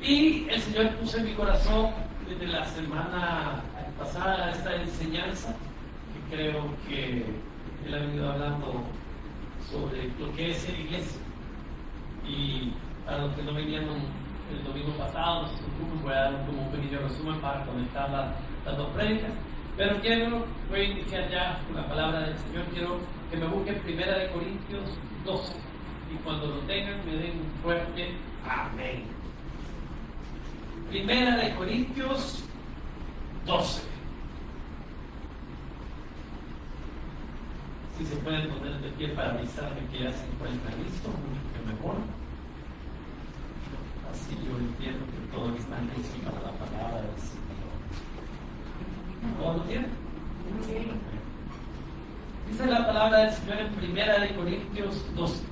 Y el Señor puso en mi corazón desde la semana pasada esta enseñanza, que creo que Él ha venido hablando sobre lo que es ser iglesia. Y para los que no vinieron el domingo pasado, no se preocupen, voy a dar como un pequeño resumen para conectar las dos prédicas. Pero voy a iniciar ya con la palabra del Señor. Quiero que me busquen 1 Corintios 12. Y cuando lo tengan, me den un fuerte amén. 1 Corintios 12. Si se pueden poner de pie para avisarme que ya se encuentran listos, mucho que mejor. Así yo entiendo que todos están listos para la palabra del Señor. ¿Todos lo tienen? Dice la palabra del Señor en 1 Corintios 12.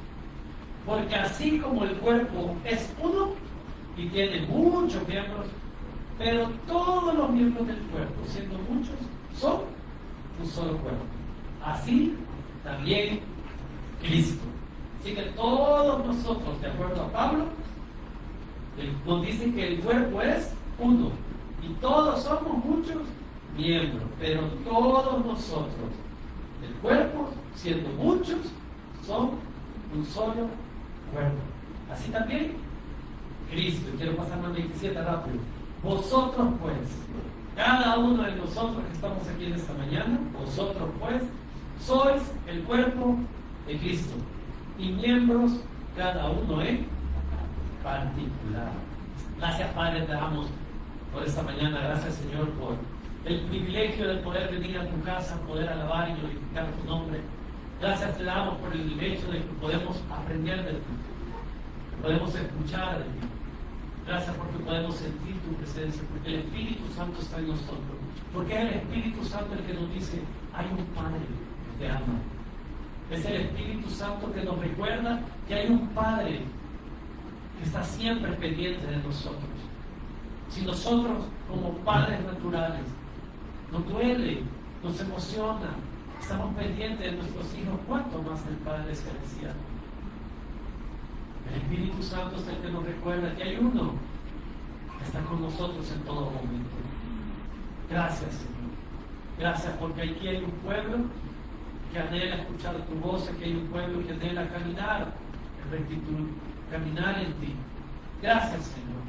Porque así como el cuerpo es uno y tiene muchos miembros, pero todos los miembros del cuerpo, siendo muchos, son un solo cuerpo. Así también Cristo. Así que todos nosotros, de acuerdo a Pablo, nos dicen que el cuerpo es uno y todos somos muchos miembros, pero todos nosotros, el cuerpo, siendo muchos, son un solo cuerpo. Así también Cristo. Quiero pasar al 27 rápido. Vosotros pues, cada uno de nosotros que estamos aquí en esta mañana, vosotros pues, sois el cuerpo de Cristo y miembros cada uno en particular. Gracias, Padre, te damos por esta mañana. Gracias, Señor, por el privilegio de poder venir a tu casa, poder alabar y glorificar tu nombre. Gracias te damos por el hecho de que podemos aprender de ti, que podemos escuchar de ti. Gracias porque podemos sentir tu presencia, porque el Espíritu Santo está en nosotros. Porque es el Espíritu Santo el que nos dice, hay un Padre que te ama. Es el Espíritu Santo que nos recuerda que hay un Padre que está siempre pendiente de nosotros. Si nosotros, como padres naturales, nos duele, nos emociona, estamos pendientes de nuestros hijos, ¿cuánto más el Padre Celestial? El Espíritu Santo es el que nos recuerda que hay uno que está con nosotros en todo momento. Gracias, Señor. Gracias porque aquí hay un pueblo que anhela escuchar tu voz, que hay un pueblo que anhela caminar en rectitud, caminar en ti. Gracias, Señor,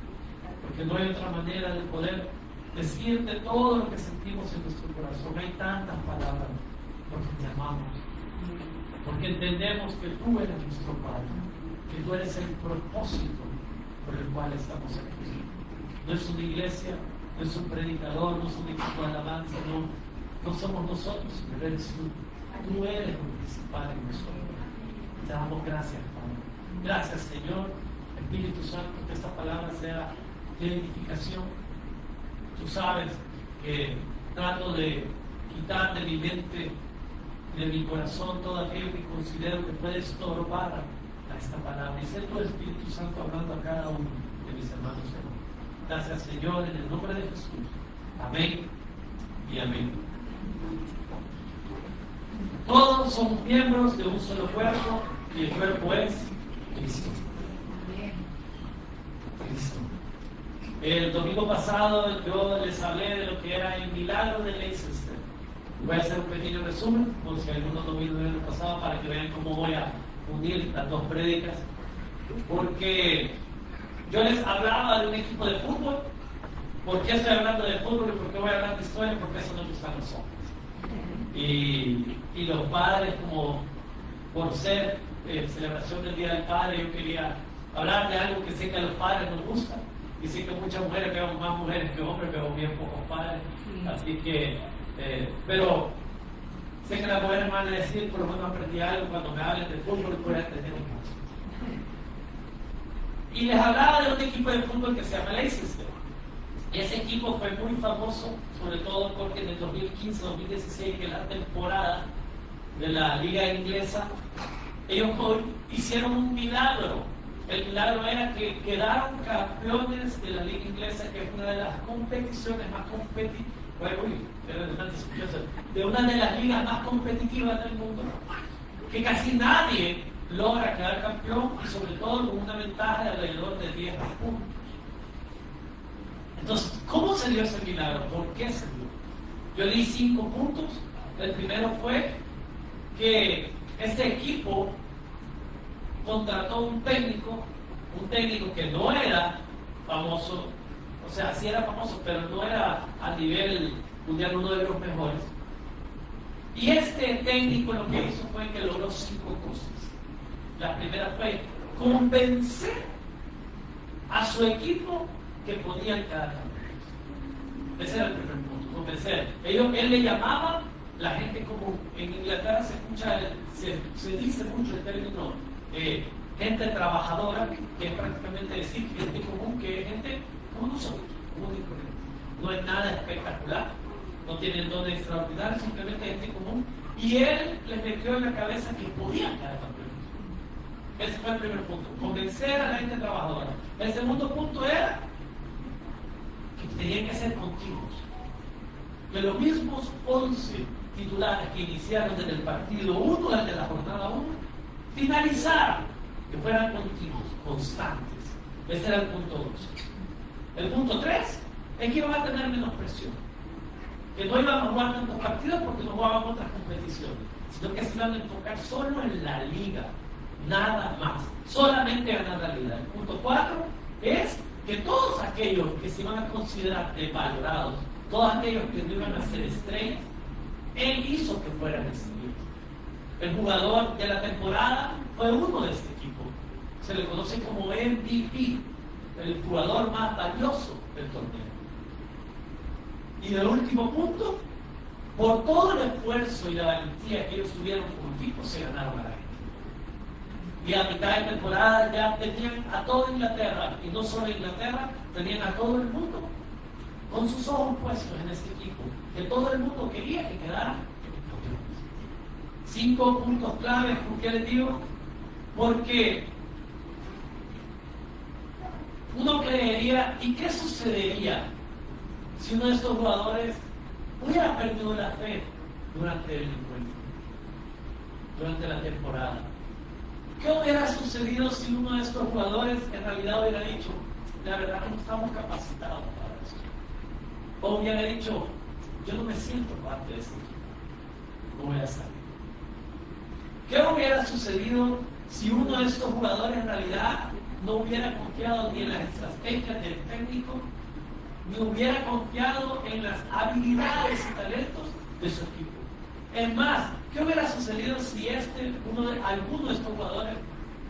porque no hay otra manera de poder decirte todo lo que sentimos en nuestro corazón. Hay tantas palabras porque te amamos, porque entendemos que tú eres nuestro Padre, que tú eres el propósito por el cual estamos aquí. No es una iglesia, no es un predicador, no es un equipo de alabanza, no somos nosotros, pero eres tú. Tú eres el principal en nosotros. Te damos gracias, Padre. Gracias, Señor. Espíritu Santo, que esta palabra sea de edificación. Tú sabes que trato de quitar de mi mente, de mi corazón, todo aquello que considero que puede estorbar a esta palabra. Y sé tu Espíritu Santo hablando a cada uno de mis hermanos. Gracias, Señor, en el nombre de Jesús. Amén y amén. Todos somos miembros de un solo cuerpo y el cuerpo es Cristo. Cristo. El domingo pasado yo les hablé de lo que era el milagro de Leicester. Voy a hacer un pequeño resumen, por si algunos no vieron el año pasado, para que vean cómo voy a unir las dos prédicas. Porque yo les hablaba de un equipo de fútbol. ¿Por qué estoy hablando de fútbol y por qué voy a hablar de historia? Porque eso nos gustan los hombres. Y los padres, como por ser celebración del Día del Padre, yo quería hablar de algo que sé que a los padres nos gusta. Y sé que muchas mujeres, veo más mujeres que hombres, veo bien pocos padres. Así que, pero sé que las mujeres me van a decir, por lo menos aprendí algo cuando me hablen de fútbol, voy a entender mucho. Y les hablaba de un equipo de fútbol que se llama Leicester. Ese equipo fue muy famoso, sobre todo porque en el 2015-2016, que es la temporada de la liga inglesa, ellos hicieron un milagro. El milagro era que quedaron campeones de la liga inglesa, que es una de las competiciones más competitivas, de una de las ligas más competitivas del mundo, que casi nadie logra quedar campeón, y sobre todo con una ventaja de alrededor de 10 puntos. Entonces, ¿cómo se dio ese milagro? ¿Por qué se dio? Yo di 5 puntos. El primero fue que este equipo contrató un técnico que no era famoso, o sea, sí era famoso, pero no era a nivel mundial uno de los mejores. Y este técnico lo que hizo fue que logró 5 cosas. La primera fue convencer a su equipo que podían quedar campeones. Ese era el primer punto, convencer. Él le llamaba la gente común. En Inglaterra se dice mucho el término gente trabajadora, que es prácticamente decir gente común, que es gente como nosotros, común y corriente. No es nada espectacular, no tienen don extraordinario, simplemente gente común. Y él les metió en la cabeza que podían quedar campeones. Ese fue el primer punto, convencer a la gente trabajadora. El segundo punto era que tenían que ser continuos. Que los mismos 11 titulares que iniciaron desde el partido 1, desde la jornada 1, finalizaran, que fueran continuos, constantes. Ese era el punto 2. El punto 3 es que iban a tener menos presión. Que no iban a jugar tantos partidos porque no jugaban otras competiciones, sino que se iban a enfocar solo en la liga. Nada más, solamente ganar la liga. El punto 4 es que todos aquellos que se iban a considerar devalorados, todos aquellos que no iban a ser estrellas, él hizo que fueran estrellas. El jugador de la temporada fue uno de este equipo. Se le conoce como MVP, el jugador más valioso del torneo. Y el último punto, por todo el esfuerzo y la valentía que ellos tuvieron como equipo, se ganaron a la gente. Y a mitad de temporada ya tenían a toda Inglaterra, y no solo Inglaterra, tenían a todo el mundo con sus ojos puestos en este equipo, que todo el mundo quería que quedara campeones. 5 puntos claves, ¿por qué les digo? Porque uno creería, ¿y qué sucedería si uno de estos jugadores hubiera perdido la fe durante el encuentro, durante la temporada? ¿Qué hubiera sucedido si uno de estos jugadores en realidad hubiera dicho, la verdad que no estamos capacitados para eso? O hubiera dicho, yo no me siento parte de este equipo, no voy a salir. ¿Qué hubiera sucedido si uno de estos jugadores en realidad no hubiera confiado ni en las estrategias del técnico, ni hubiera confiado en las habilidades y talentos de su equipo? Es más, ¿qué hubiera sucedido si alguno de estos jugadores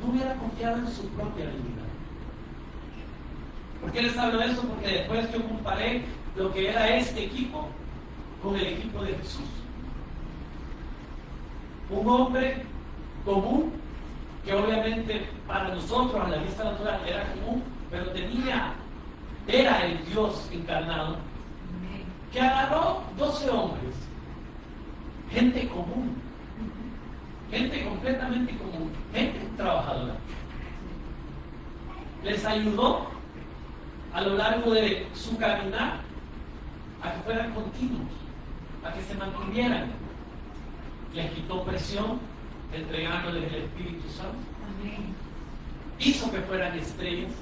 no hubiera confiado en su propia habilidad? ¿Por qué les hablo de eso? Porque después yo comparé lo que era este equipo con el equipo de Jesús. Un hombre común, que obviamente para nosotros a la vista natural era común, pero era el Dios encarnado, que agarró 12 hombres, gente común, gente completamente común, gente trabajadora. Les ayudó a lo largo de su caminar a que fueran continuos, a que se mantuvieran. Les quitó presión, entregándoles el Espíritu Santo. Hizo que fueran estrellas,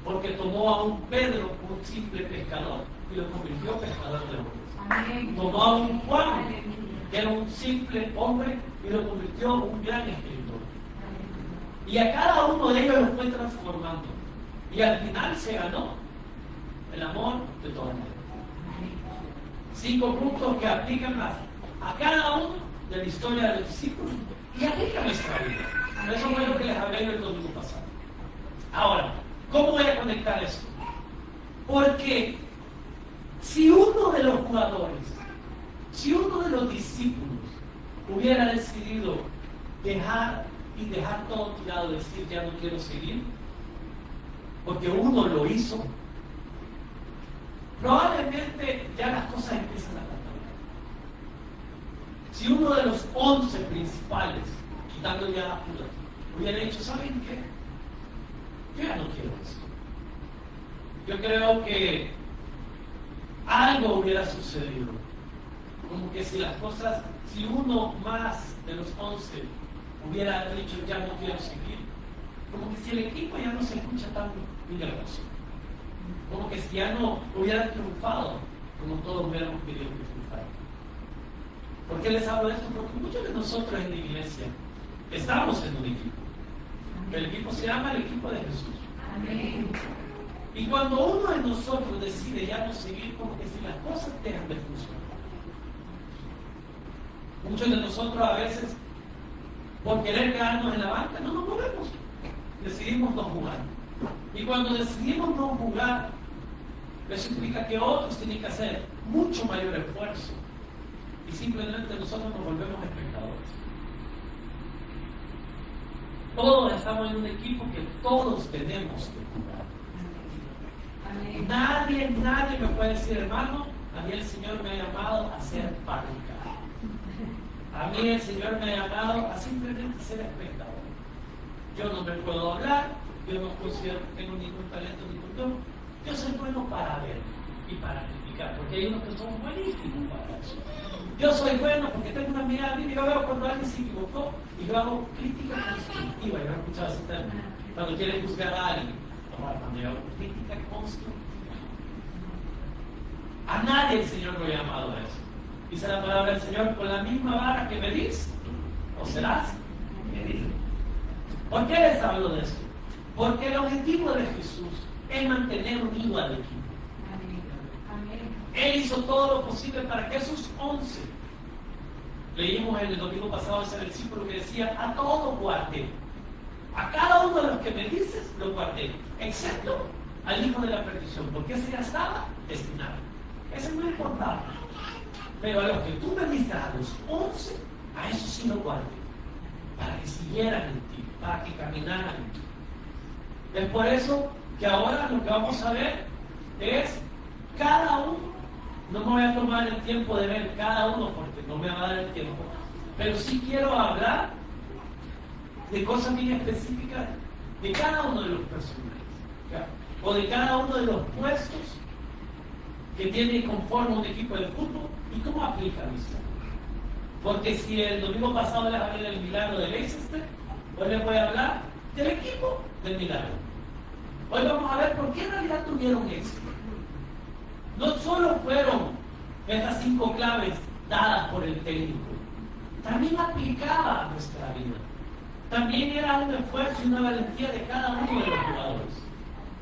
porque tomó a un Pedro, un simple pescador, y lo convirtió en pescador de hombres. Tomó a un Juan, que era un simple hombre, y lo convirtió en un gran escritor. Y a cada uno de ellos lo fue transformando. Y al final se ganó el amor de toda la gente. 5 puntos que aplican a cada uno de la historia de los discípulos y aplica a nuestra vida. Eso fue lo que les hablé el domingo pasado. Ahora, ¿cómo voy a conectar esto? Porque si uno de los jugadores, si uno de los discípulos hubiera decidido dejar todo tirado, decir ya no quiero seguir, porque uno lo hizo, probablemente ya las cosas empiezan a cambiar. Si uno de los 11 principales, quitando ya a Judas, hubiera dicho, ¿saben qué? Yo ya no quiero esto. Yo creo que algo hubiera sucedido. Como que si uno más de los 11 hubiera dicho, ya no quiero seguir, como que si el equipo ya no se escucha tan milagroso. Como que si ya no hubiera triunfado, como todos hubiéramos querido que triunfara. ¿Por qué les hablo de esto? Porque muchos de nosotros en la iglesia estamos en un equipo. El equipo se llama el equipo de Jesús. Amén. Y cuando uno de nosotros decide ya no seguir, como que si las cosas dejan de funcionar. Muchos de nosotros a veces, por querer quedarnos en la banca, no nos movemos. Decidimos no jugar. Y cuando decidimos no jugar, eso implica que otros tienen que hacer mucho mayor esfuerzo. Y simplemente nosotros nos volvemos espectadores. Todos estamos en un equipo que todos tenemos que jugar. Amén. Nadie me puede decir, hermano, a mí el Señor me ha llamado a ser banca. A mí el Señor me ha llamado a simplemente ser espectador. Yo no me puedo hablar, yo no considero que tengo ningún talento, ningún don. Yo soy bueno para ver y para criticar, porque hay unos que son buenísimos para eso. Yo soy bueno porque tengo una mirada bien, yo veo cuando alguien se equivocó y yo hago crítica constructiva. Yo he escuchado ese término. Cuando quieren juzgar a alguien, cuando yo hago crítica constructiva. A nadie el Señor lo ha llamado a eso. Dice la palabra del Señor, con la misma vara que medís, o serás medido. ¿Por qué les hablo de eso? Porque el objetivo de Jesús es mantener unido al equipo. Él hizo todo lo posible para que esos 11, leímos el domingo pasado ese versículo que decía, a todos guardé. A cada uno de los que me dices, lo guardé, excepto al hijo de la perdición, porque ese ya estaba destinado. Ese no importaba. Pero a los que tú me diste, a los 11, a esos sí lo guardé, para que siguieran en ti, para que caminaran en ti. Es por eso que ahora lo que vamos a ver es cada uno. No me voy a tomar el tiempo de ver cada uno porque no me va a dar el tiempo, pero sí quiero hablar de cosas bien específicas de cada uno de los personajes, ¿ya? O de cada uno de los puestos que tiene conforme un equipo de fútbol y cómo aplica esto. Porque si el domingo pasado les hablé del milagro de Leicester, hoy les voy a hablar del equipo del milagro. Hoy vamos a ver por qué en realidad tuvieron éxito. No solo fueron estas 5 claves dadas por el técnico, también aplicaba a nuestra vida. También era un esfuerzo y una valentía de cada uno de los jugadores.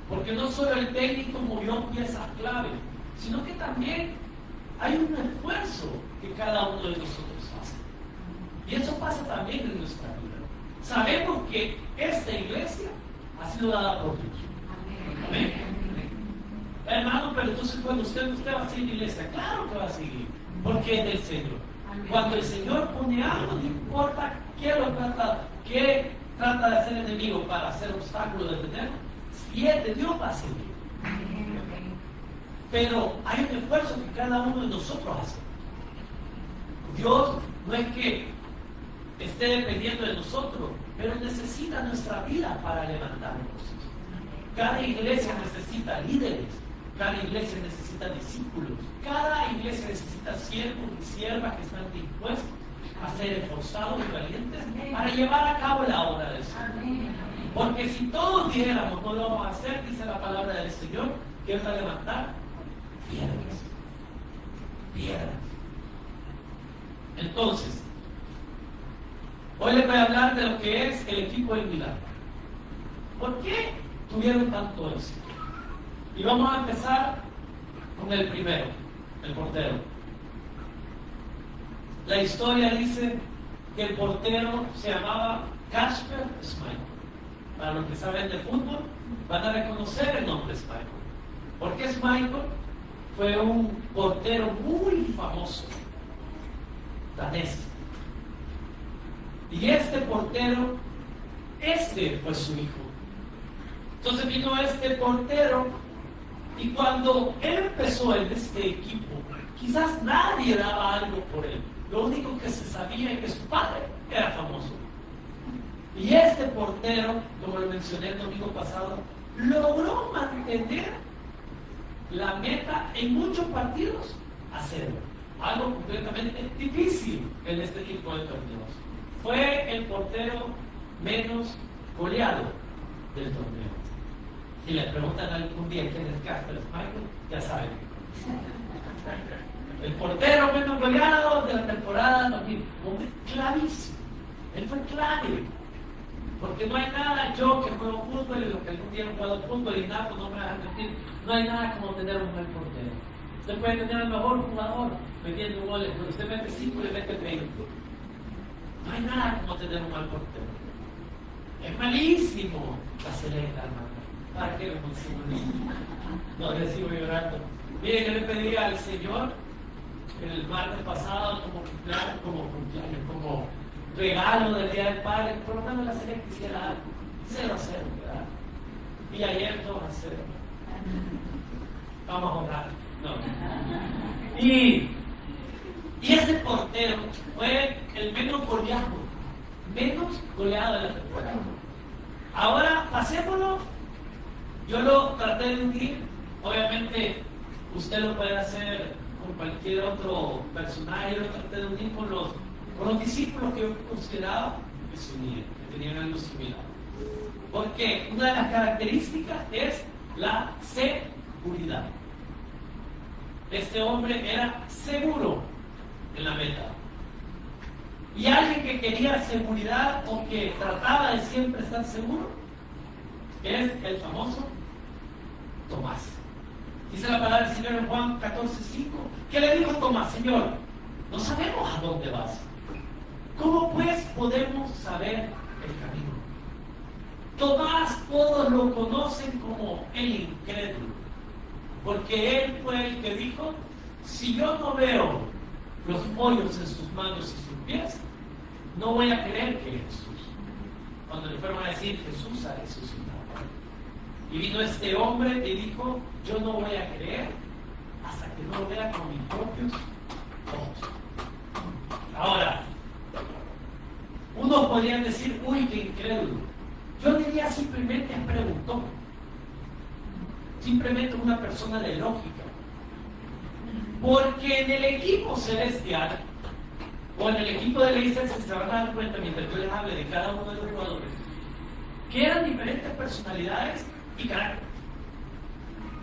Porque no solo el técnico movió piezas clave, sino que también hay un esfuerzo que cada uno de nosotros hace. Y eso pasa también en nuestra vida. Sabemos que esta iglesia ha sido dada por Dios. Amén. Hermano, pero entonces cuando usted va a seguir la iglesia, claro que va a seguir, porque es del Señor. Cuando el Señor pone algo, no importa qué trata de hacer el enemigo para hacer obstáculo de detenerlo, si es de Dios va a seguir. Pero hay un esfuerzo que cada uno de nosotros hace. Dios no es que esté dependiendo de nosotros, pero necesita nuestra vida para levantarnos. Cada iglesia necesita líderes. Cada iglesia necesita discípulos. Cada iglesia necesita siervos y siervas que están dispuestos a ser esforzados y valientes para llevar a cabo la obra del Señor. Porque si todos dijéramos no lo vamos a hacer, dice la palabra del Señor, que va a levantar piedras. Piedras. Entonces, hoy les voy a hablar de lo que es el equipo del milagro. ¿Por qué tuvieron tanto éxito? Y vamos a empezar con el primero, el portero. La historia dice que el portero se llamaba Kasper Schmeichel. Para los que saben de fútbol, van a reconocer el nombre Schmeichel. Porque Schmeichel fue un portero muy famoso, danés. Y este portero, fue su hijo. Entonces vino este portero. Y cuando él empezó en este equipo, quizás nadie daba algo por él. Lo único que se sabía es que su padre era famoso. Y este portero, como lo mencioné el domingo pasado, logró mantener la meta en muchos partidos a 0. Algo completamente difícil en este tipo de torneos. Fue el portero menos goleado del torneo. Si le preguntan algún día quién es Casper Michael, ya saben. El portero menos goleado de la temporada 2000. Hombre clavísimo. Él fue clave. Porque no hay nada, yo que juego fútbol y los que algún día han jugado fútbol y nada, pues no me vas a mentir, no hay nada como tener un buen portero. Usted puede tener al mejor jugador metiendo goles, pero usted mete 5 y le mete 20. No hay nada como tener un mal portero. Es malísimo la celeta, hermano. ¿Para qué lo consigo? No, le sigo llorando. Mire que le pedí al Señor el martes pasado como regalo del Día del Padre, por lo menos la serie quisiera algo. 0-0, ¿verdad? Y ayer 2-0. Vamos a orar. No. Y ese portero fue el menos goleado de la temporada. Ahora, pasémoslo. Yo lo traté de unir. Obviamente, usted lo puede hacer con cualquier otro personaje. Yo lo traté de unir con los discípulos que yo consideraba que se unían, que tenían algo similar. Porque una de las características es la seguridad. Este hombre era seguro en la meta. Y alguien que quería seguridad o que trataba de siempre estar seguro es el famoso Tomás. Dice la palabra del Señor en Juan 14:5. ¿Qué le dijo Tomás? Señor, no sabemos a dónde vas. ¿Cómo pues podemos saber el camino? Tomás todos lo conocen como el incrédulo, porque él fue el que dijo, si yo no veo los hoyos en sus manos y sus pies, no voy a creer que es Jesús. Cuando le fueron a decir, Jesús ha resucitado. Y vino este hombre y dijo, yo no voy a creer hasta que no lo vea con mis propios ojos. Ahora, unos podrían decir, uy, qué incrédulo. Yo diría simplemente preguntó. Simplemente una persona de lógica. Porque en el equipo celestial, o en el equipo de la iglesia, se van a dar cuenta, mientras yo les hable de cada uno de los jugadores, que eran diferentes personalidades y carácter.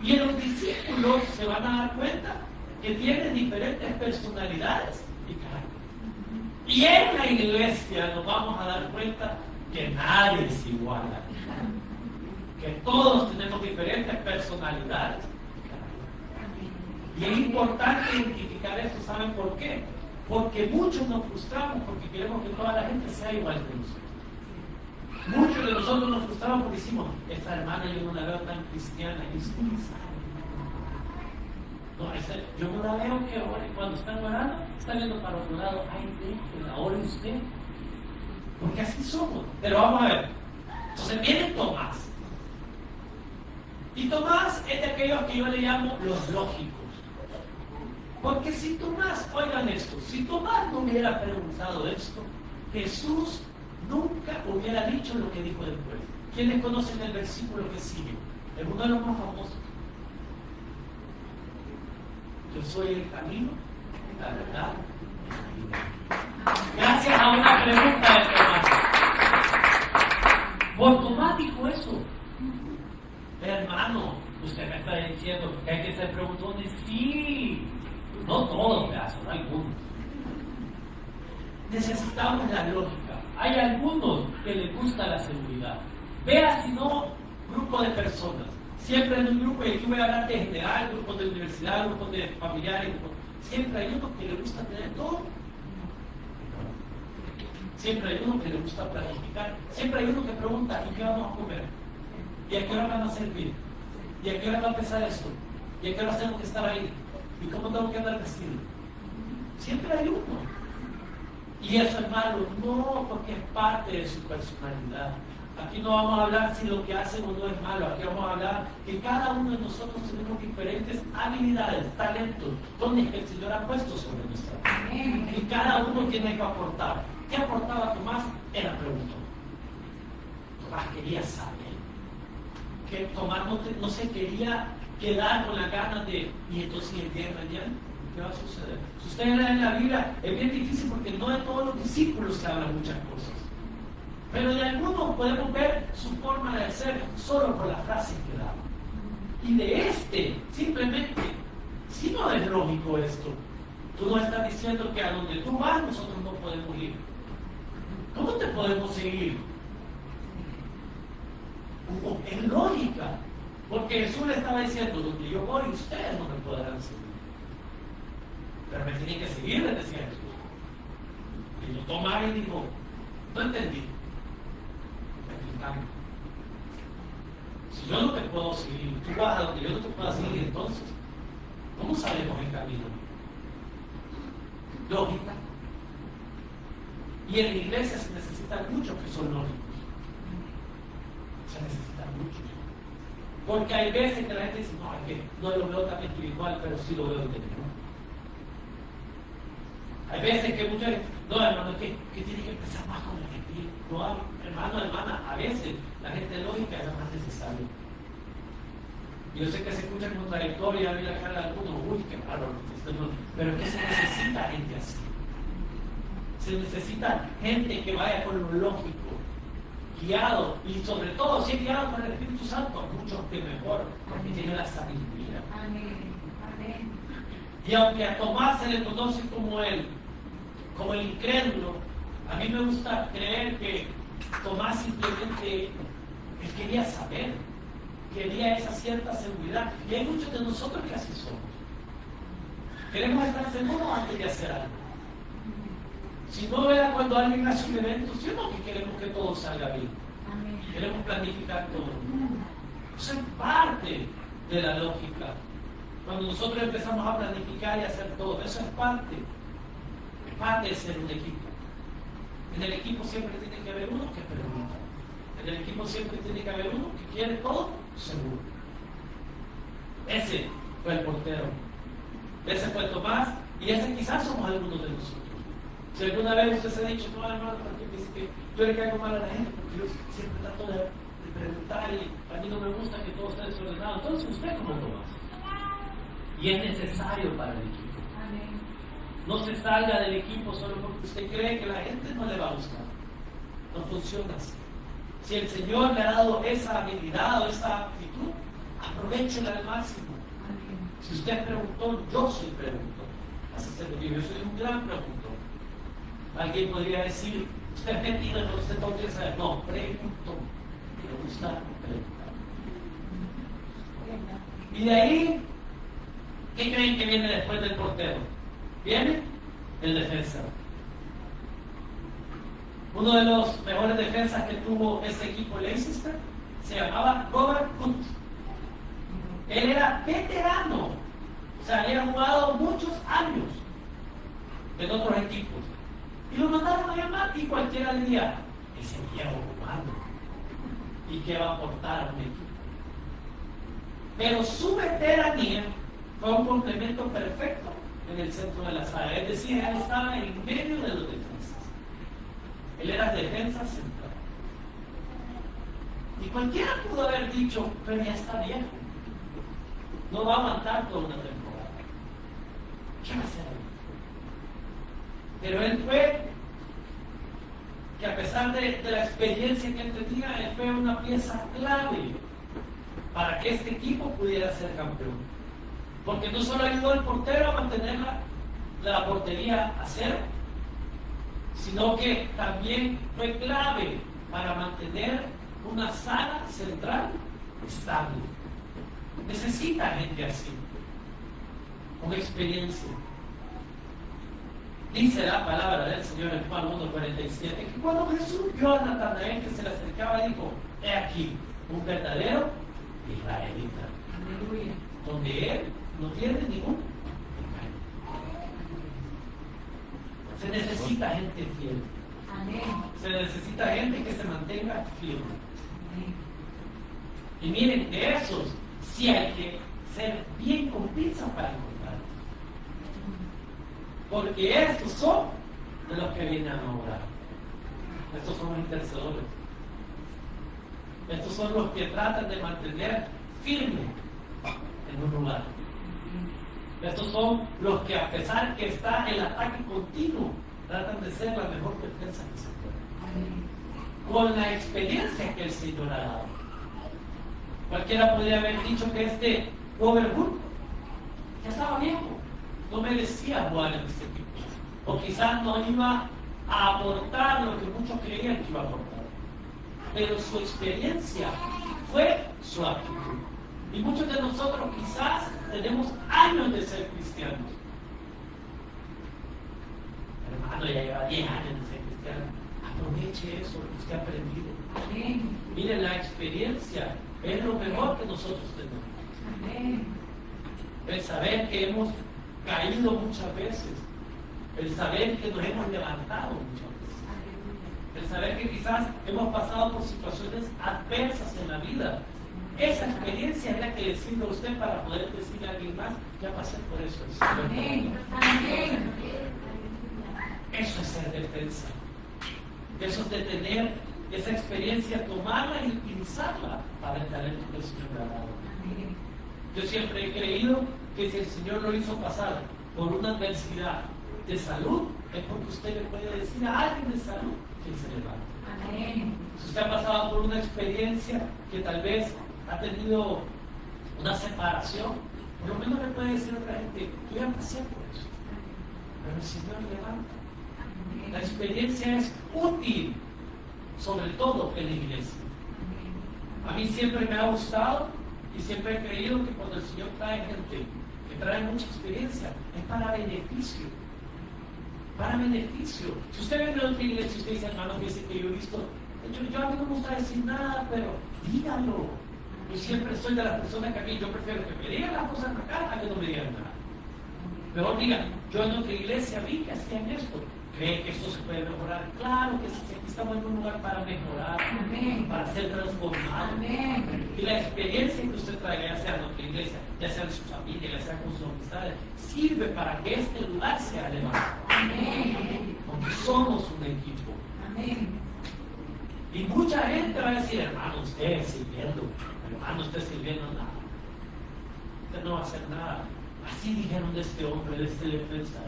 Y en los discípulos se van a dar cuenta que tienen diferentes personalidades y carácter. Y en la iglesia nos vamos a dar cuenta que nadie es igual a nadie. Que todos tenemos diferentes personalidades. Y es importante identificar esto, ¿saben por qué? Porque muchos nos frustramos porque queremos que toda la gente sea igual que nosotros. Muchos de nosotros nos frustramos porque decimos, esta hermana yo no la veo tan cristiana, y es no, yo no la veo que ore, cuando están orando, está viendo para otro lado, ay, déjela, ore usted. Porque así somos. Pero vamos a ver. Entonces viene Tomás. Y Tomás es de aquellos que yo le llamo los lógicos. Porque si Tomás, oigan esto, si Tomás no hubiera preguntado esto, Jesús nunca hubiera dicho lo que dijo después. ¿Quiénes conocen el versículo que sigue? Es uno de los más famosos. Yo soy el camino, la verdad y la vida. Gracias a una pregunta de Tomás. Por Tomás dijo eso. Hermano, usted me está diciendo que hay que ser preguntones. Sí, no todos, son algunos. Necesitamos la lógica. Hay algunos que les gusta la seguridad. Vea si no, grupo de personas. Siempre en un grupo, y aquí voy a hablar de general, grupos de universidad, grupos de familiares, siempre hay uno que le gusta tener todo. Siempre hay uno que le gusta planificar. Siempre hay uno que pregunta, ¿y qué vamos a comer? ¿Y a qué hora van a servir? ¿Y a qué hora va a empezar esto? ¿Y a qué hora tengo que estar ahí? ¿Y cómo tengo que andar vestido? Siempre hay uno. Y eso es malo, no, porque es parte de su personalidad. Aquí no vamos a hablar si lo que hacen o no es malo, aquí vamos a hablar que cada uno de nosotros tenemos diferentes habilidades, talentos, dones que el Señor ha puesto sobre nuestra vida. Y cada uno tiene que aportar. ¿Qué aportaba Tomás? Era preguntón. Tomás quería saber. Que Tomás no se quería quedar con las ganas de, y entonces el día de mañana, ¿qué va a suceder? Si ustedes leen la Biblia, es bien difícil porque no de todos los discípulos se hablan muchas cosas. Pero de algunos podemos ver su forma de ser solo por la frase que daba. Y de simplemente, si no es lógico esto, tú no estás diciendo que a donde tú vas nosotros no podemos ir. ¿Cómo te podemos seguir? Es lógica, porque Jesús le estaba diciendo, donde yo voy ustedes no me podrán seguir. Pero me tienen que seguir, le decía Jesús. Y yo tomaba y dijo, no entendí. Explícame. Si yo no te puedo seguir, tú vas a donde yo no te pueda seguir, entonces, ¿cómo salimos en camino? Lógica. Y en la iglesia se necesitan muchos que son lógicos. Se necesitan muchos. Porque hay veces que la gente dice, no, es que no lo veo tan espiritual, pero sí lo veo interior. Hay veces que mucha gente, no, hermano, es que tiene que empezar más con el espíritu. No, hermano, hermana, a veces la gente lógica es la más necesaria. Yo sé que se escucha contradictoria, a mí la cara de algunos, uy, qué raro, pero es que se necesita gente así. Se necesita gente que vaya con lo lógico, guiado, y sobre todo si es guiado por el Espíritu Santo, mucho que mejor, porque tiene la sabiduría. Amén. Amén. Y aunque a Tomás se le conoce como el incrédulo, a mí me gusta creer que Tomás simplemente él quería saber, quería esa cierta seguridad. Y hay muchos de nosotros que así somos. Queremos estar seguros antes de hacer algo. Si no era cuando alguien hace un evento, sino que queremos que todo salga bien. Amén. Queremos planificar todo. Eso es parte de la lógica. Cuando nosotros empezamos a planificar y hacer todo, eso es parte de ser un equipo. En el equipo siempre tiene que haber uno que pregunta. En el equipo siempre tiene que haber uno que quiere todo seguro. Ese fue el portero. Ese fue Tomás y ese quizás somos algunos de nosotros. Si alguna vez usted se ha dicho, no, hermano, porque dice que yo le caigo mal a la gente, porque yo siempre trato de preguntar y a mí no me gusta que todo esté desordenado. Entonces usted como Tomás. Y es necesario para el equipo. Amén. No se salga del equipo solo porque usted cree que la gente no le va a gustar. No funciona así. Si el Señor le ha dado esa habilidad o esa actitud, aprovechela al máximo. Amén. Si usted preguntó, yo soy preguntón. Así se lo digo, yo soy un gran preguntón. Alguien podría decir, usted es metido en lo que usted no quiere saber. No, preguntó. Me gusta preguntar. Y de ahí, ¿qué creen que viene después del portero? Viene el defensa. Uno de los mejores defensas que tuvo este equipo Leicester se llamaba Robert Hunt. Él era veterano, o sea, había jugado muchos años en otros equipos. Y lo mandaron a llamar y cualquiera diría, ese viejo humano, ¿y qué va a aportar a un equipo? Pero su veteranía fue un complemento perfecto en el centro de la saga. Es decir, él estaba en medio de los defensas. Él era defensa central. Y cualquiera pudo haber dicho, pero ya está viejo. No va a aguantar toda una temporada. ¿Qué va a hacer él? Pero él fue, que a pesar de la experiencia que él tenía, él fue una pieza clave para que este equipo pudiera ser campeón. Porque no solo ayudó al portero a mantener la portería a cero, sino que también fue clave para mantener una sala central estable. Necesita gente así, con experiencia. Dice la palabra del Señor en Juan 1:47 que cuando Jesús vio a Natanael que se le acercaba, dijo, he aquí, un verdadero israelita, Aleluya. donde él no tiene ningún engaño. Se necesita gente fiel. Amén. Se necesita gente que se mantenga firme. Amén. Y miren, de esos sí hay que ser bien con pinzas para encontrar. Porque estos son de los que vienen a orar. Estos son los intercesores. Estos son los que tratan de mantener firme en un lugar. Estos son los que, a pesar que está el ataque continuo, tratan de ser la mejor defensa que se puede. Amén. con la experiencia que el Señor ha dado. Cualquiera podría haber dicho que este Robert Wood ya estaba viejo, no merecía jugar en este equipo, o quizás no iba a aportar lo que muchos creían que iba a aportar, pero su experiencia fue su actitud. Y muchos de nosotros quizás tenemos años de ser cristianos. Hermano, ya lleva 10 años de ser cristiano. Aproveche eso que usted ha aprendido. Amén. Mire, la experiencia es lo mejor que nosotros tenemos. Amén. El saber que hemos caído muchas veces, el saber que nos hemos levantado muchas veces, Aleluya. el saber que quizás hemos pasado por situaciones adversas en la vida. Esa experiencia es la que le sirve a usted para poder decirle a alguien más, ya pasé por eso. Amén. Amén. Eso es ser defensa. Eso es de tener esa experiencia, tomarla y utilizarla para el talento que el Señor le ha dado. Amén. Yo siempre he creído que si el Señor lo hizo pasar por una adversidad de salud, es porque usted le puede decir a alguien de salud que se levante. Amén. Si usted ha pasado por una experiencia que tal vez ha tenido una separación, por lo menos le puede decir a otra gente, yo ya pasé por eso, pero el Señor levanta. La experiencia es útil, sobre todo en la iglesia. A mí siempre me ha gustado y siempre he creído que cuando el Señor trae gente que trae mucha experiencia, es para beneficio. Para beneficio. Si usted viene de otra iglesia y usted dice, hermano, fíjese que yo he visto, yo a mí no me gusta decir nada, pero dígalo. Yo siempre soy de las personas que a mí yo prefiero que me digan las cosas en la cara a que no me digan nada. Mejor digan, yo en otra iglesia vi que hacían esto. ¿Cree que esto se puede mejorar? Claro que sí, aquí estamos en un lugar para mejorar, Amén. para ser transformados. Amén. Y la experiencia que usted traiga, ya sea en otra iglesia, ya sea en su familia, ya sea con sus amistades, sirve para que este lugar sea elevado. Amén. Porque somos un equipo. Amén. Y mucha gente va a decir, hermano, usted sirviendo, hermano, usted sirviendo nada. Usted no va a hacer nada. Así dijeron de este hombre, de este defensa.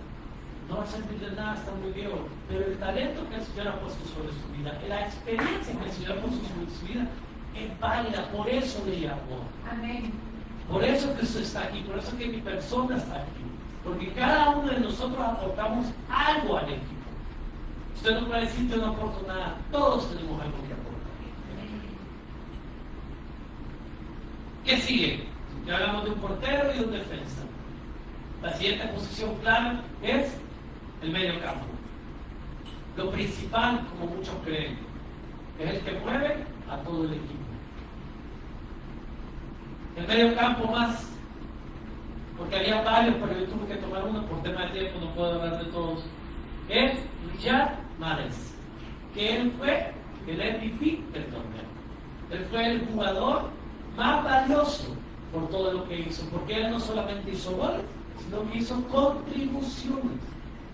No va a servir de nada, está muy viejo. Pero el talento que el Señor ha puesto sobre su vida, la experiencia que el Señor ha puesto sobre su vida, es válida. Por eso le llamó. Amén. Por eso que usted está aquí, por eso que mi persona está aquí. Porque cada uno de nosotros aportamos algo al equipo. Usted no puede decir yo no aporto nada. Todos tenemos algo que aportar. ¿Qué sigue? Ya hablamos de un portero y de un defensa. La siguiente posición clara es el medio campo. Lo principal, como muchos creen, es el que mueve a todo el equipo. El medio campo más, porque había varios, pero yo tuve que tomar uno por tema de tiempo, no puedo hablar de todos, es Riyad Mahrez, que él fue el MVP del torneo. Él fue el jugador más valioso por todo lo que hizo, porque él no solamente hizo goles, sino que hizo contribuciones.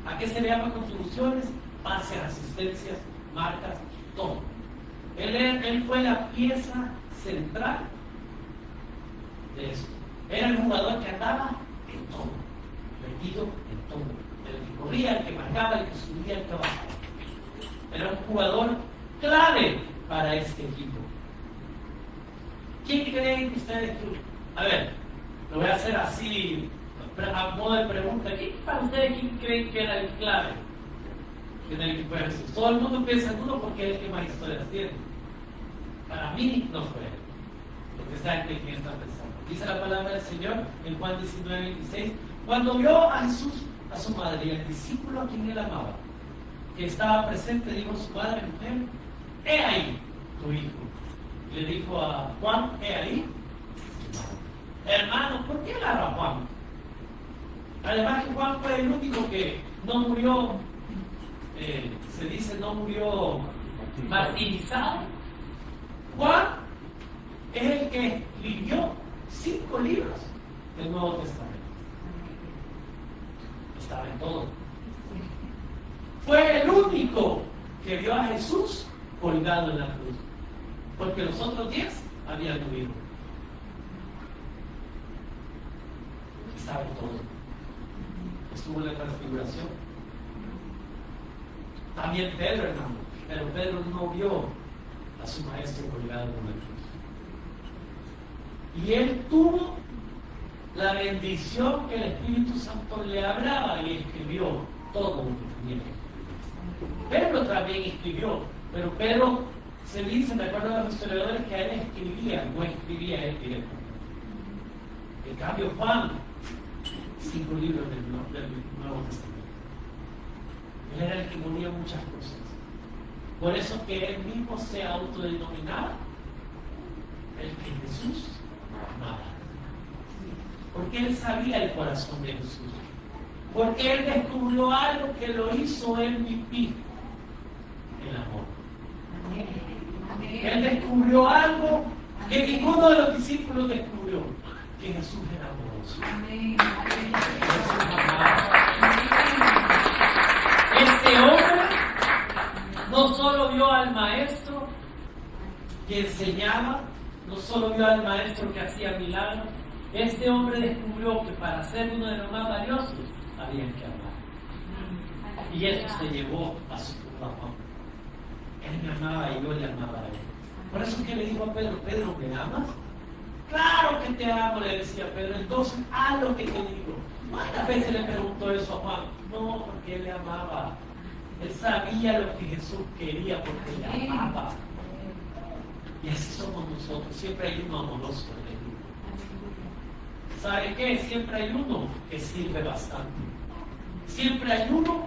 ¿A qué se le llama contribuciones? Pases, asistencias, marcas, todo. Él fue la pieza central de eso. Era el jugador que andaba en todo, metido en todo. El que corría, el que marcaba, el que subía, el que bajaba. Era un jugador clave para este equipo. ¿Quién creen que ustedes que... A ver, lo voy a hacer así, a modo de pregunta. ¿Quién para ustedes quién creen que era el clave en el equipo de Jesús? Todo el mundo piensa en uno porque es el que más historias tiene. Para mí no fue él, porque saben que quién está pensando. Dice la palabra del Señor en Juan 19:26, cuando vio a Jesús, a su madre y al discípulo a quien él amaba, que estaba presente, dijo a su madre, mujer, he ahí tu hijo. Y le dijo a Juan, he ahí tu madre. Hermano, ¿por qué agarra a Juan? Además que Juan fue el único que no murió, se dice no murió martirizado. Juan es el que escribió 5 libros del Nuevo Testamento. Estaba en todo. Fue el único que vio a Jesús colgado en la cruz, porque los otros 10 habían huido. Estaba en todo. Estuvo en la transfiguración. También Pedro, hermano, pero Pedro no vio a su maestro colgado en una cruz. Y él tuvo la bendición que el Espíritu Santo le hablaba y escribió todo lo que tenía. Pedro también escribió, pero Pedro se dice, de acuerdo a los historiadores, que a él escribía, no escribía él directamente. En cambio, Juan, 5 libros del Nuevo Testamento. Él era el que ponía muchas cosas. Por eso que él mismo se autodenominaba el que Jesús amaba. Porque él sabía el corazón de Jesús. Porque él descubrió algo que lo hizo él vivir, el amor. Él descubrió algo que ninguno de los discípulos descubrió, que Jesús era amoroso. Jesús amaba. Este hombre no solo vio al maestro que enseñaba, no solo vio al maestro que hacía milagros, este hombre descubrió que para ser uno de los más valiosos había que amar. Y eso se llevó a su corazón. Él me amaba y yo le amaba a él. Por eso es que le dijo a Pedro, Pedro, ¿me amas? Claro que te amo, le decía Pedro, entonces haz lo que te digo. ¿Cuántas veces le preguntó eso a Juan? No, porque él le amaba. Él sabía lo que Jesús quería porque le amaba. Y así somos nosotros. Siempre hay uno amoroso en el grupo. ¿Sabe qué? Siempre hay uno que sirve bastante. Siempre hay uno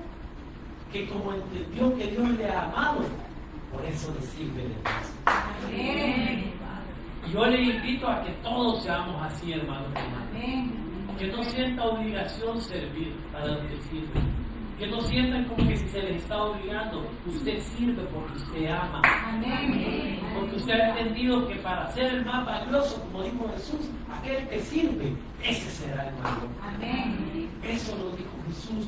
que como entendió que Dios le ha amado, por eso le sirve de más. Y yo le invito a que todos seamos así, hermanos. Que no sienta obligación servir para lo que sirve. Que no sientan como que si se les está obligando. Usted sirve porque usted ama. Porque usted ha entendido que para ser el más valioso, como dijo Jesús, aquel que sirve, ese será el mayor. Eso lo dijo Jesús.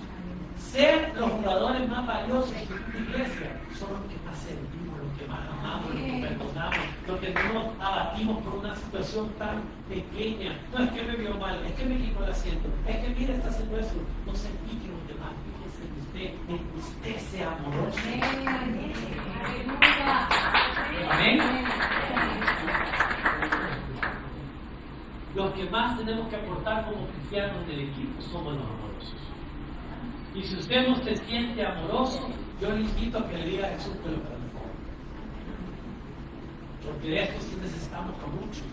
Ser los jugadores más valiosos de una iglesia son los que más servimos, los que más amamos, los que perdonamos, los que no nos abatimos por una situación tan pequeña. No es que me vio mal, es que me quitó el asiento, es que mira, está haciendo eso. No se pique los demás, fíjese en que usted sea amoroso. Amén. Los que más tenemos que aportar como cristianos del equipo somos los amorosos. Y si usted no se siente amoroso, yo le invito a que le diga a Jesús que lo transforme. Porque de esto sí necesitamos a muchos.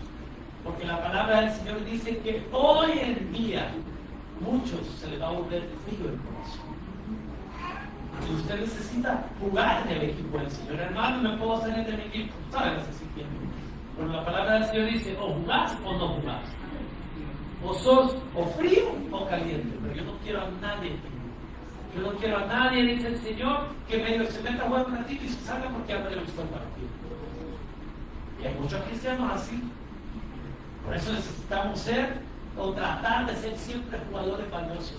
Porque la palabra del Señor dice que hoy en día muchos se les va a volver frío el corazón. Y usted necesita jugar en el equipo del Señor. Hermano, me puedo salir de mi equipo. ¿Sabes así quién? Bueno, la palabra del Señor dice, o jugás o no jugás. O sos o frío o caliente. Pero yo no quiero a nadie. Yo no quiero a nadie, dice el Señor, que medio se meta a jugar un ratito y se salga porque a nadie le gustó el partido. Y hay muchos cristianos así. Por eso necesitamos ser o tratar de ser siempre jugadores valiosos.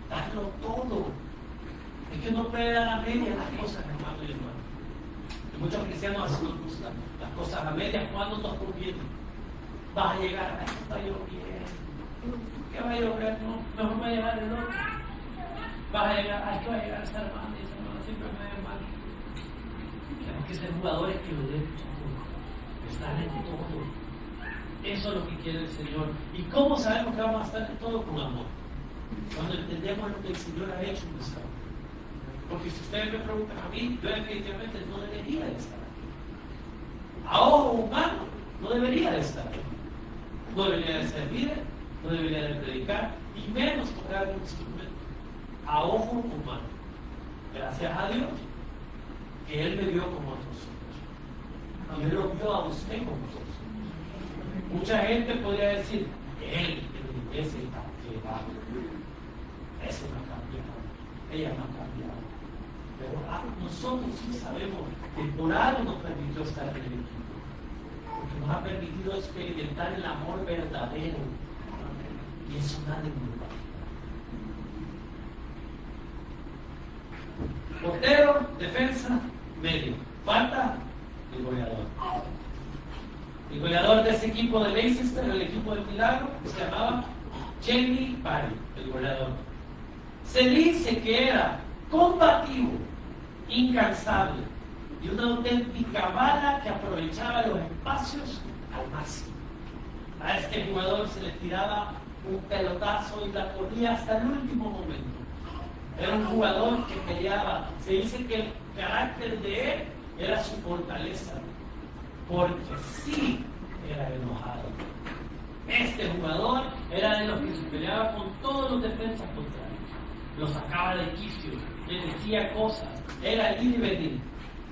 Darlo todo. Es que no puede dar a media las cosas, hermano y hermano. Y muchos cristianos así nos gustan las cosas a medias cuando nos conviene. Vas a llegar, a esto está lloviendo. ¿Qué va a llover? No, mejor va a llegar el otro. Vas a llegar, ay, que va a llegar esa hermana y esa hermana siempre me ve mal. Tenemos que ser jugadores que lo den todo, que están en todo. Eso es lo que quiere el Señor. ¿Y cómo sabemos que vamos a estar en todo? Con amor. Cuando entendemos lo que el Señor ha hecho en nuestra vida. Porque si ustedes me preguntan a mí, yo definitivamente no debería de estar aquí. A ojo humano, no debería de estar aquí. No debería de servir, no debería de predicar, y menos tocar un instrumento. A ojo humano. Gracias a Dios que Él me vio como a nosotros. Y Él lo vio a usted como nosotros. Mucha gente podría decir, Él, ese que va. Eso no ha cambiado. Ella no ha cambiado. Pero nosotros sí sabemos que por algo nos permitió estar en el equipo. Porque nos ha permitido experimentar el amor verdadero. Y eso nadie nos lo va. Portero, defensa, medio. Falta el goleador. El goleador de ese equipo de Leicester, el equipo del Milagro, se llamaba Jamie Vardy, el goleador. Se dice que era combativo, incansable, y una auténtica bala que aprovechaba los espacios al máximo. A este jugador se le tiraba un pelotazo y la ponía hasta el último momento. Era un jugador que peleaba. Se dice que el carácter de él era su fortaleza, porque sí era enojado. Este jugador era de los que se peleaba con todos los defensas contrarios, los sacaba de quicio, les decía cosas, era el ir y venir.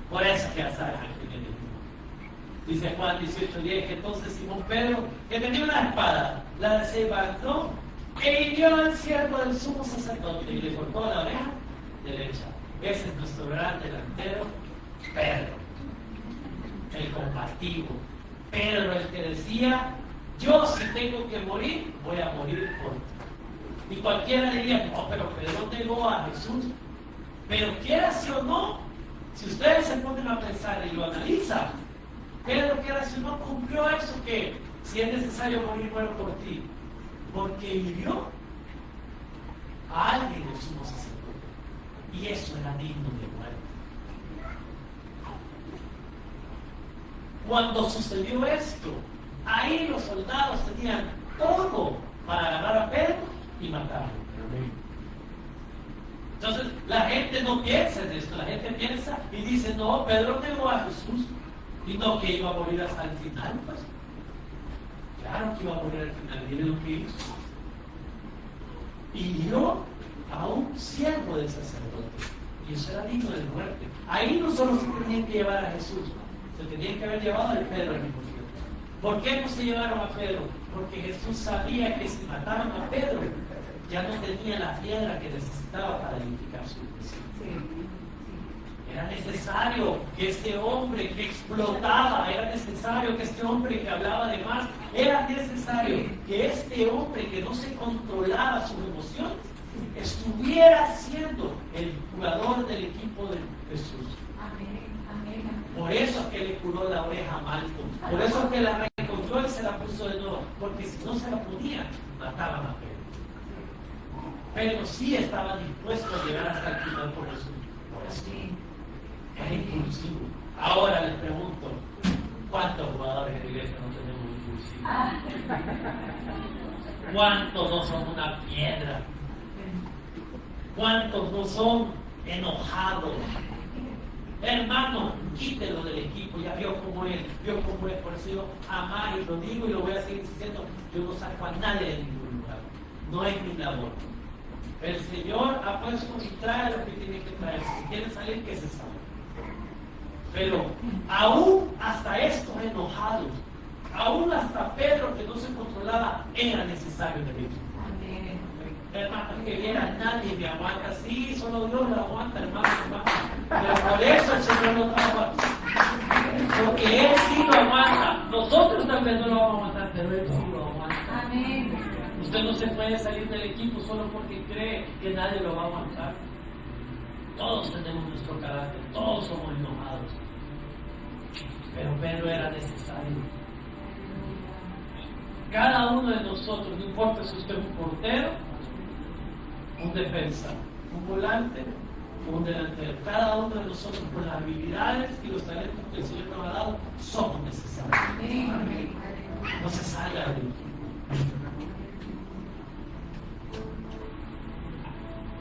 Por eso que sabes al final del mundo. Dice Juan 18:10 que entonces Simón Pedro, que tenía una espada, la desenvainó e hirió al siervo del sumo sacerdote y le cortó la oreja derecha. Ese es nuestro gran delantero, Pedro, el combativo. Pedro, el que decía: yo si tengo que morir, voy a morir por ti. Y cualquiera diría: no, pero Pedro negó a Jesús. Pero quiera sí o no, si ustedes se ponen a pensar y lo analizan, Pedro quiera sí o no cumplió eso, que si es necesario morir, muero por ti. Porque hirió a alguien del sumo sacerdote. Y eso era digno de muerte. Cuando sucedió esto, ahí los soldados tenían todo para agarrar a Pedro y matarlo. Entonces, la gente no piensa en esto. La gente piensa y dice: no, Pedro negó a Jesús y no que iba a morir hasta el final. Pues claro que iba a morir al final. Mire lo que hizo. Hirió a un siervo del sacerdote. Y eso era digno de muerte. Ahí no solo se tenían que llevar a Jesús, se tenían que haber llevado a Pedro al mismo tiempo. ¿Por qué no se llevaron a Pedro? Porque Jesús sabía que si mataban a Pedro, ya no tenía la piedra que necesitaba para edificar su iglesia. Era necesario que este hombre que explotaba, era necesario que este hombre que hablaba de más, era necesario que este hombre que no se controlaba sus emociones, estuviera siendo el jugador del equipo de Jesús. Por eso es que le curó la oreja a Malcolm. Por eso es que la reencontró y se la puso de nuevo. Porque si no se la ponía, mataban a Pedro. Pero sí estaba dispuesto a llegar hasta el final por Jesús. Por eso era impulsivo. Ahora les pregunto: ¿cuántos jugadores de iglesia no tenemos impulsivos? ¿Cuántos no son una piedra? ¿Cuántos no son enojados? Hermano, quítelo del equipo. Ya vio cómo es. Por eso yo jamás, y lo digo y lo voy a seguir diciendo, yo no saco a nadie de ningún lugar. No es mi labor. El Señor ha puesto y trae lo que tiene que traer. Si quieren salir, que se salgan. Pero aún hasta estos enojados, aún hasta Pedro que no se controlaba, era necesario de equipo. Hermano, que viera, nadie me aguanta. Sí, solo Dios lo aguanta, hermano. Pero por eso el Señor lo trajo aquí. Porque Él sí lo aguanta. Nosotros tal vez no lo vamos a aguantar, pero Él sí lo aguanta. Amén. Usted no se puede salir del equipo solo porque cree que nadie lo va a aguantar. Todos tenemos nuestro carácter, todos somos enojados. Pero Pedro era necesario. Cada uno de nosotros, no importa si usted es un portero, un defensa, un volante, un delantero, cada uno de nosotros, con las habilidades y los talentos que el Señor nos ha dado, somos necesarios. No se salga del equipo.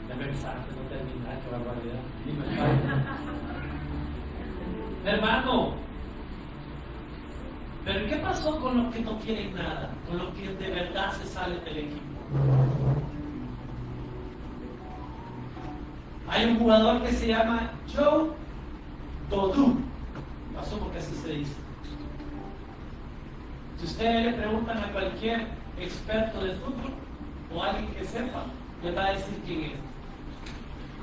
Déjame pensarse, no terminar, qué barbaridad. Hermano, pero ¿qué pasó con los que no quieren nada? Con los que de verdad se salen del equipo. Hay un jugador que se llama Joe Dodú. Asumo que así se dice. Si ustedes le preguntan a cualquier experto de fútbol o alguien que sepa, le va a decir quién es.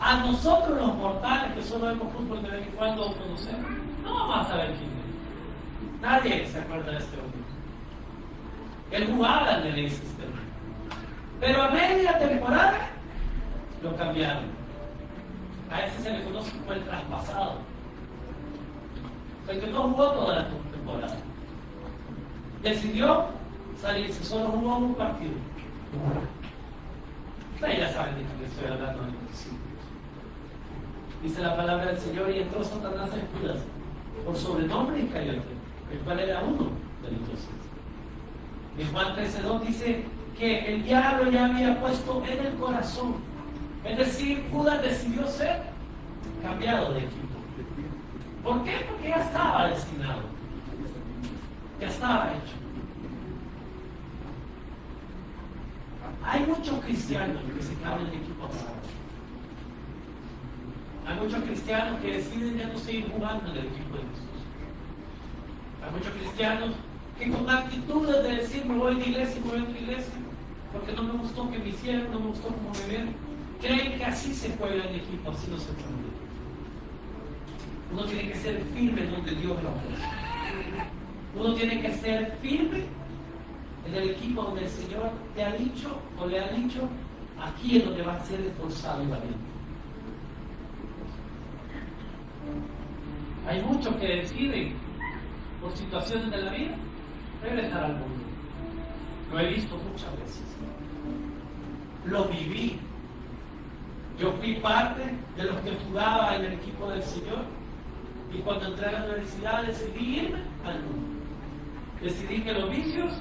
A nosotros los mortales que solo vemos fútbol de vez en cuando o conocemos, no vamos a saber quién es. Nadie se acuerda de este hombre. Él jugaba en el Leicester. Pero a media temporada lo cambiaron. A ese se le conoce como el traspasado. El que no jugó toda la temporada. Decidió salirse, solo jugó un partido. Ustedes ya saben de qué estoy hablando en el principio. Dice la palabra del Señor, y entró Satanás en Judas por sobrenombre Iscariote, el cual era uno de los 12. En Juan 13:2 dice que el diablo ya había puesto en el corazón, es decir, Judas decidió ser cambiado de equipo. ¿Por qué? Porque ya estaba destinado, ya estaba hecho. Hay muchos cristianos que se cambian de equipo para otro. Hay muchos cristianos que deciden ya no seguir jugando en el equipo de Jesús. Hay muchos cristianos que con actitudes de decir me voy de iglesia y me voy a otra iglesia porque no me gustó que me hicieron, no me gustó cómo me ven, creen que así se juega en equipo, así no se puede. Uno tiene que ser firme donde Dios lo puso. Uno tiene que ser firme en el equipo donde el Señor te ha dicho o le ha dicho, aquí es donde va a ser esforzado y valiente. Hay muchos que deciden, por situaciones de la vida, regresar al mundo. Lo he visto muchas veces. Lo viví. Yo fui parte de los que jugaba en el equipo del Señor. Y cuando entré a la universidad decidí irme al mundo. Decidí que los vicios,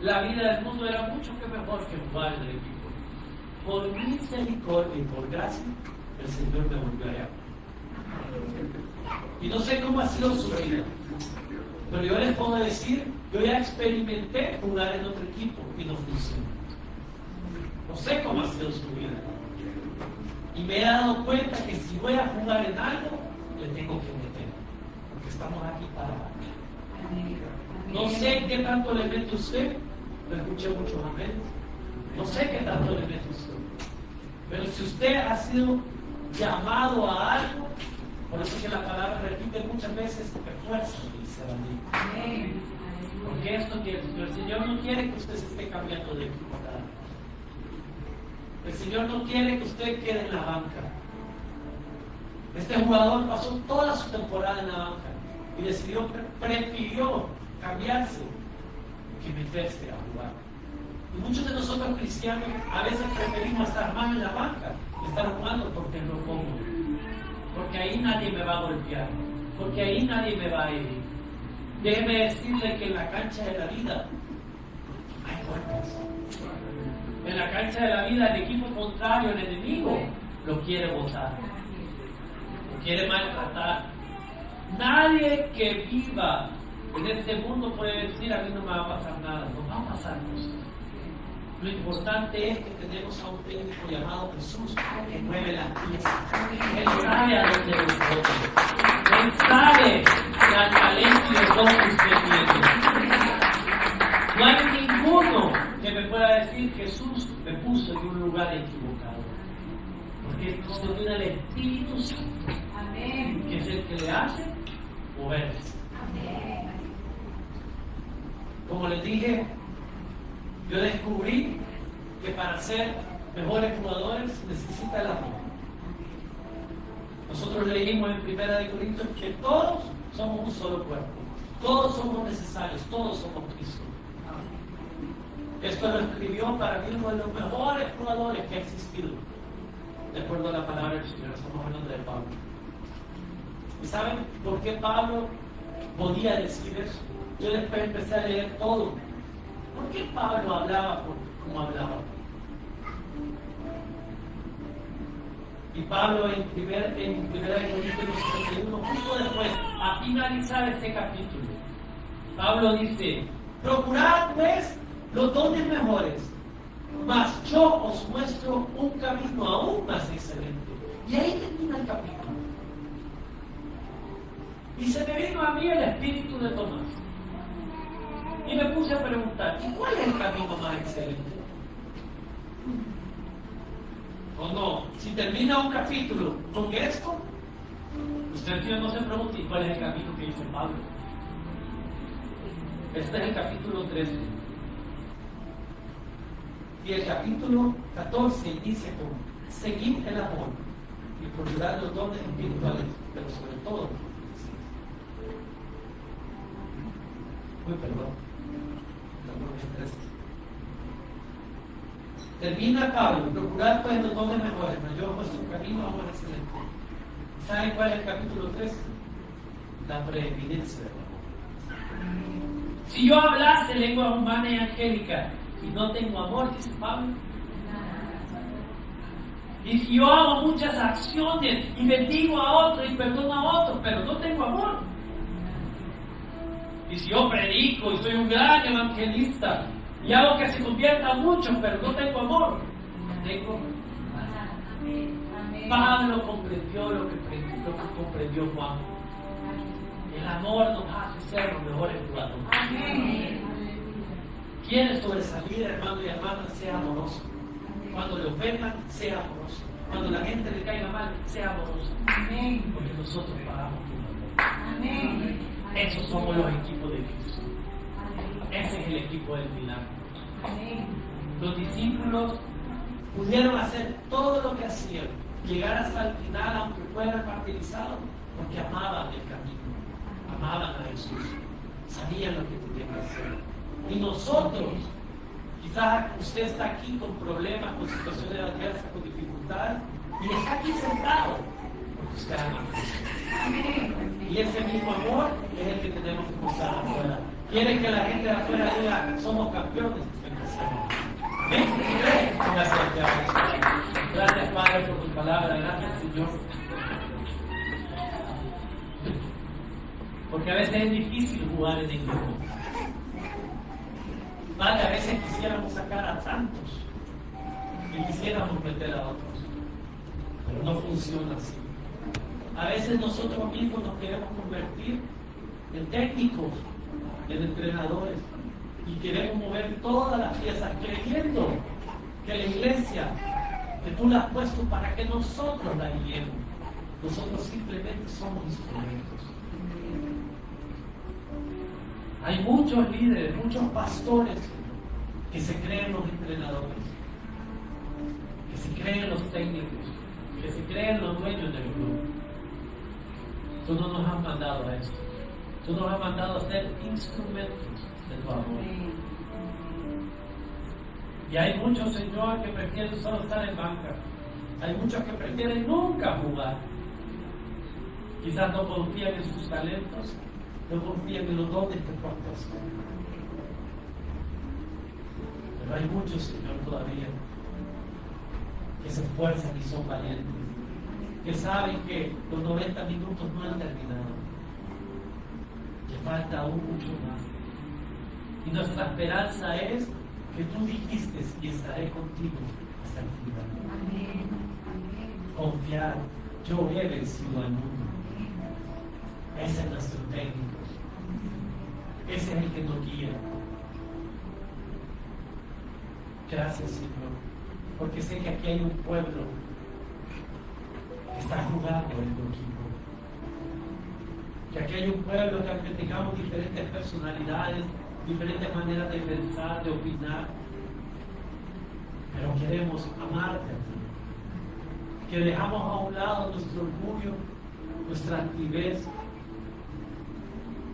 la vida del mundo era mucho que mejor que jugar en el equipo. Por misericordia y por gracia, el Señor me volvió allá. Y no sé cómo ha sido su vida, pero yo les puedo decir, yo ya experimenté jugar en otro equipo y no funcionó. No sé cómo ha sido su vida. Y me he dado cuenta que si voy a jugar en algo, le tengo que meter, porque estamos aquí para... No sé qué tanto le mete usted, lo escuché muchos amén. No sé qué tanto le mete usted, pero si usted ha sido llamado a algo, por eso que la palabra repite muchas veces, esfuerzo, dice la Biblia. Porque esto quiere el Señor no quiere que usted se esté cambiando de equipo cada vez. El Señor no quiere que usted quede en la banca. Este jugador pasó toda su temporada en la banca y prefirió cambiarse que meterse a jugar. Y muchos de nosotros cristianos a veces preferimos estar más en la banca que estar jugando porque es lo cómodo. Porque ahí nadie me va a golpear, porque ahí nadie me va a herir. Déjeme decirle que en la cancha de la vida hay golpes. En la cancha de la vida el equipo contrario, el enemigo, lo quiere botar, lo quiere maltratar. Nadie que viva en este mundo puede decir a mí no me va a pasar nada, nos va a pasar cosas. Lo importante es que tenemos a un técnico llamado Jesús que mueve las piezas. Él sabe a dónde nosotros. Él sabe el talento y el don que usted tiene. No hay ninguno que me pueda decir Jesús me puso en un lugar equivocado. Porque esto tiene el Espíritu Santo, que es el que le hace moverse. Como les dije, yo descubrí que para ser mejores jugadores se necesita el amor. Nosotros leímos en 1 Corintios que todos somos un solo cuerpo, todos somos necesarios, todos somos Cristo. Esto lo escribió para mí uno de los mejores jugadores que ha existido, de acuerdo a la palabra del Señor. Estamos hablando de Pablo. ¿Y saben por qué Pablo podía decir eso? Yo después empecé a leer todo. ¿Por qué Pablo hablaba como hablaba? Y Pablo en 1 Corintios 31, justo después, a finalizar este capítulo, Pablo dice: procurad pues los dones mejores, mas yo os muestro un camino aún más excelente. Y ahí termina el capítulo. Y se me vino a mí el espíritu de Tomás. Y me puse a preguntar, ¿y cuál es el camino más excelente? ¿O no? Si termina un capítulo con esto, usted no se pregunte, ¿y cuál es el camino que dice Pablo? Este es el capítulo 13. Y el capítulo 14 inicia con: seguid el amor y procurar los dones espirituales, pero sobre todo termina Pablo: procurar pues los dones mejores, mas yo vuestro camino aún excelente. ¿Saben cuál es el capítulo 3? La preeminencia del amor. Si yo hablase lengua humana y angélica y no tengo amor, dice Pablo. Y si yo hago muchas acciones y bendigo a otros y perdono a otros, pero no tengo amor. Y si yo predico y soy un gran evangelista y hago que se convierta mucho, pero no tengo amor, no tengo. Pablo comprendió lo que comprendió Juan. El amor nos hace ser los mejores jugadores. ¿Quieres sobresalir, hermano y hermana? Sea amoroso. Cuando le ofendan, sea amoroso. Cuando la gente le caiga mal, sea amoroso. Porque nosotros pagamos con amor. Esos somos los equipos de Cristo. Ese es el equipo del milagro. Los discípulos pudieron hacer todo lo que hacían, llegar hasta el final, aunque fueran martirizados, porque amaban el camino, amaban a Jesús, sabían lo que tenían que hacer. Y nosotros, quizás usted está aquí con problemas, con situaciones adversas, con dificultades, y está aquí sentado, porque usted ama a Jesús. Y ese mismo amor es el que tenemos que mostrar afuera. Quieren que la gente de afuera diga, somos campeones, empecemos. Amén. Gracias, gracias, Padre, por tu palabra. Gracias, Señor. Porque a veces es difícil jugar en equipo. Padre, a veces quisiéramos sacar a tantos y quisiéramos meter a otros, pero no funciona así. A veces nosotros mismos nos queremos convertir en técnicos, en entrenadores, y queremos mover todas las piezas creyendo que la iglesia, que tú la has puesto para que nosotros la guiemos. Nosotros simplemente somos instrumentos. Hay muchos líderes, muchos pastores que se creen los entrenadores, que se creen los técnicos, que se creen los dueños del grupo. Tú no nos has mandado a esto. Tú nos has mandado a ser instrumentos de tu amor. Y hay muchos, Señor, que prefieren solo estar en banca. Hay muchos que prefieren nunca jugar. Quizás no confían en sus talentos, no confían en los dones que tú has puesto. Pero hay muchos, Señor, todavía que se esfuerzan y son valientes, que saben que los 90 minutos no han terminado, que falta aún mucho más. Y nuestra esperanza es que tú dijiste y estaré contigo hasta el final. Confiar, yo he vencido al mundo. Ese es nuestro técnico. Ese es el que nos guía. Gracias, Señor, porque sé que aquí hay un pueblo que está jugando en tu equipo. Que aquí hay un pueblo que aunque tengamos diferentes personalidades, diferentes maneras de pensar, de opinar, pero queremos amarte a ti. Que dejamos a un lado nuestro orgullo, nuestra altivez.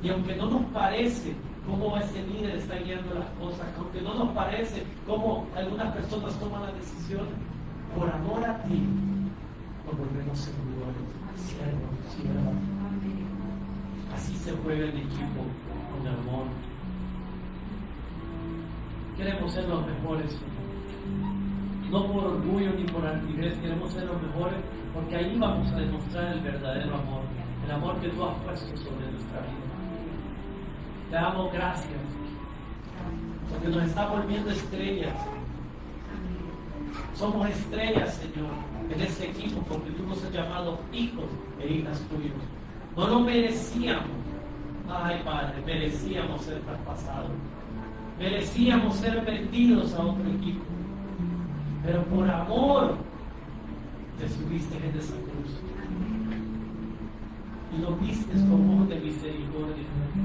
Y aunque no nos parece cómo ese líder está guiando las cosas, aunque no nos parece cómo algunas personas toman las decisiones, por amor a ti, nos volvemos servidores, siervos, siervas. Así se juega el equipo, con amor. Queremos ser los mejores, no por orgullo ni por altivez, queremos ser los mejores porque ahí vamos a demostrar el verdadero amor, el amor que tú has puesto sobre nuestra vida. Te damos gracias porque nos está volviendo estrellas. Somos estrellas, Señor, en este equipo porque tú nos has llamado hijos e hijas tuyos. No lo merecíamos. Ay, Padre, merecíamos ser traspasados. Merecíamos ser vendidos a otro equipo. Pero por amor te subiste en esa cruz. Y lo viste con ojos de misericordia.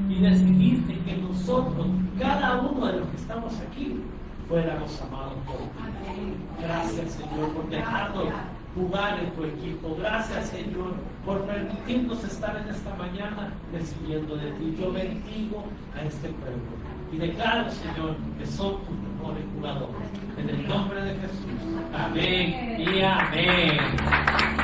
Y decidiste que nosotros, cada uno de los que estamos aquí, fuéramos amados por ti. Gracias, Señor, por dejarnos jugar en tu equipo. Gracias, Señor, por permitirnos estar en esta mañana recibiendo de ti. Yo bendigo a este pueblo y declaro, Señor, que son tus mejores jugadores. En el nombre de Jesús. Amén y amén.